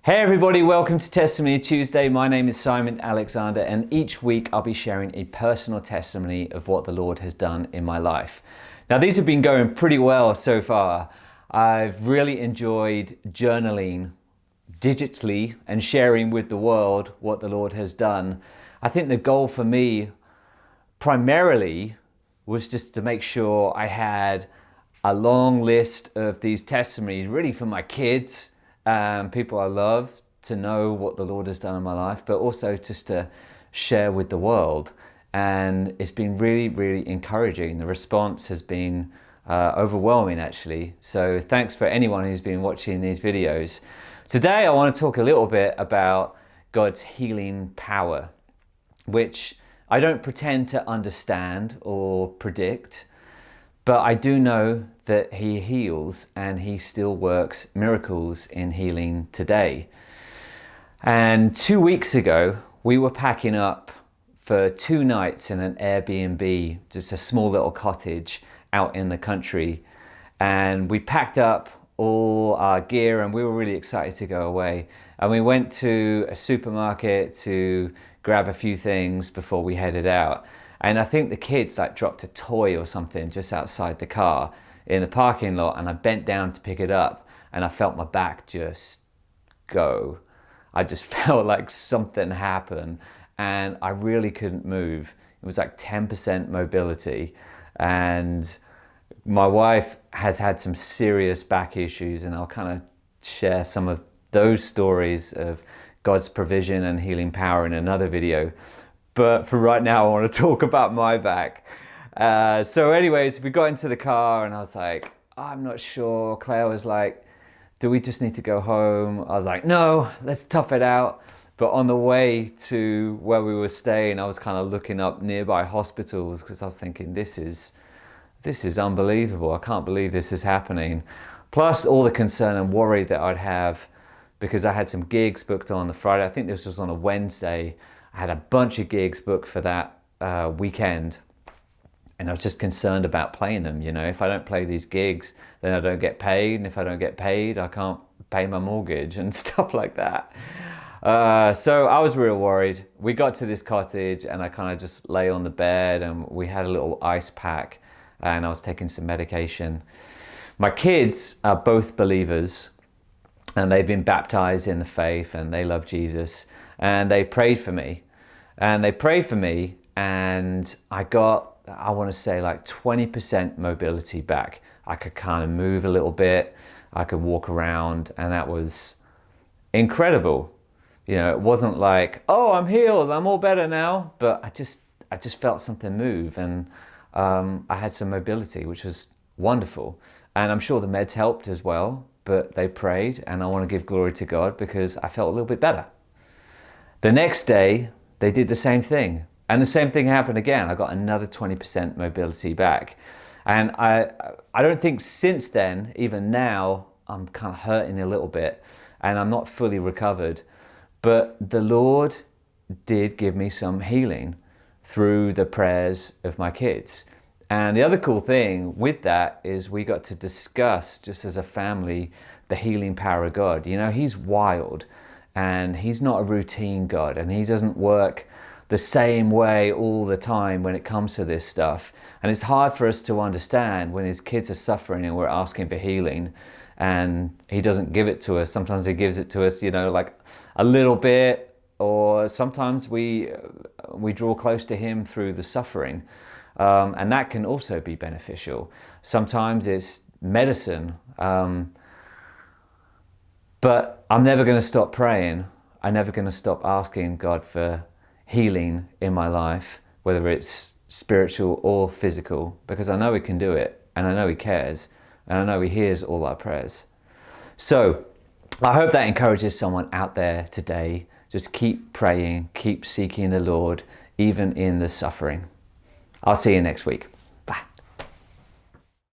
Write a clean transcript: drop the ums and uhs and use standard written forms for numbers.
Hey everybody, welcome to Testimony Tuesday. My name is Simon Alexander, and each week I'll be sharing a personal testimony of what the Lord has done in my life. Now, these have been going pretty well so far. I've really enjoyed journaling digitally and sharing with the world what the Lord has done. I think the goal for me primarily was just to make sure I had a long list of these testimonies really for my kids, people I love, to know what the Lord has done in my life, but also just to share with the world. And it's been really, really encouraging. The response has been overwhelming, actually. So thanks for anyone who's been watching these videos. Today, I want to talk a little bit about God's healing power, which I don't pretend to understand or predict, but I do know that He heals and He still works miracles in healing today. And 2 weeks ago, we were packing up for 2 nights in an Airbnb, just a small little cottage out in the country. And we packed up all our gear and we were really excited to go away. And we went to a supermarket to grab a few things before we headed out. And I think the kids dropped a toy or something just outside the car in the parking lot, and I bent down to pick it up and I felt my back just go. I just felt like something happened and I really couldn't move. It was like 10% mobility, and my wife has had some serious back issues, and I'll kind of share some of those stories of God's provision and healing power in another video. But for right now, I want to talk about my back. So anyways, we got into the car and I was like, I'm not sure. Claire was like, do we just need to go home? I was like, no, let's tough it out. But on the way to where we were staying, I was kind of looking up nearby hospitals because I was thinking, this is unbelievable. I can't believe this is happening. Plus all the concern and worry that I'd have because I had some gigs booked on the Friday. I think this was on a Wednesday. I had a bunch of gigs booked for that weekend, and I was just concerned about playing them. You know, if I don't play these gigs, then I don't get paid, and if I don't get paid, I can't pay my mortgage and stuff like that. So I was real worried. We got to this cottage and I kind of just lay on the bed, and we had a little ice pack and I was taking some medication. My kids are both believers and they've been baptized in the faith and they love Jesus, and they prayed for me. And I got, I want to say, like 20% mobility back. I could kind of move a little bit. I could walk around, and that was incredible. You know, it wasn't like, oh, I'm healed, I'm all better now. But I just felt something move, and I had some mobility, which was wonderful. And I'm sure the meds helped as well, but they prayed, and I want to give glory to God because I felt a little bit better. The next day, they did the same thing. And the same thing happened again. I got another 20% mobility back. And I don't think since then, even now, I'm kind of hurting a little bit and I'm not fully recovered. But the Lord did give me some healing through the prayers of my kids. And the other cool thing with that is we got to discuss, just as a family, the healing power of God. You know, He's wild. And He's not a routine God, and He doesn't work the same way all the time when it comes to this stuff. And it's hard for us to understand when His kids are suffering and we're asking for healing and He doesn't give it to us. Sometimes He gives it to us, you know, like a little bit, or sometimes we draw close to Him through the suffering. And that can also be beneficial. Sometimes it's medicine. But I'm never going to stop praying. I'm never going to stop asking God for healing in my life, whether it's spiritual or physical, because I know He can do it, and I know He cares, and I know He hears all our prayers. So I hope that encourages someone out there today. Just keep praying, keep seeking the Lord, even in the suffering. I'll see you next week.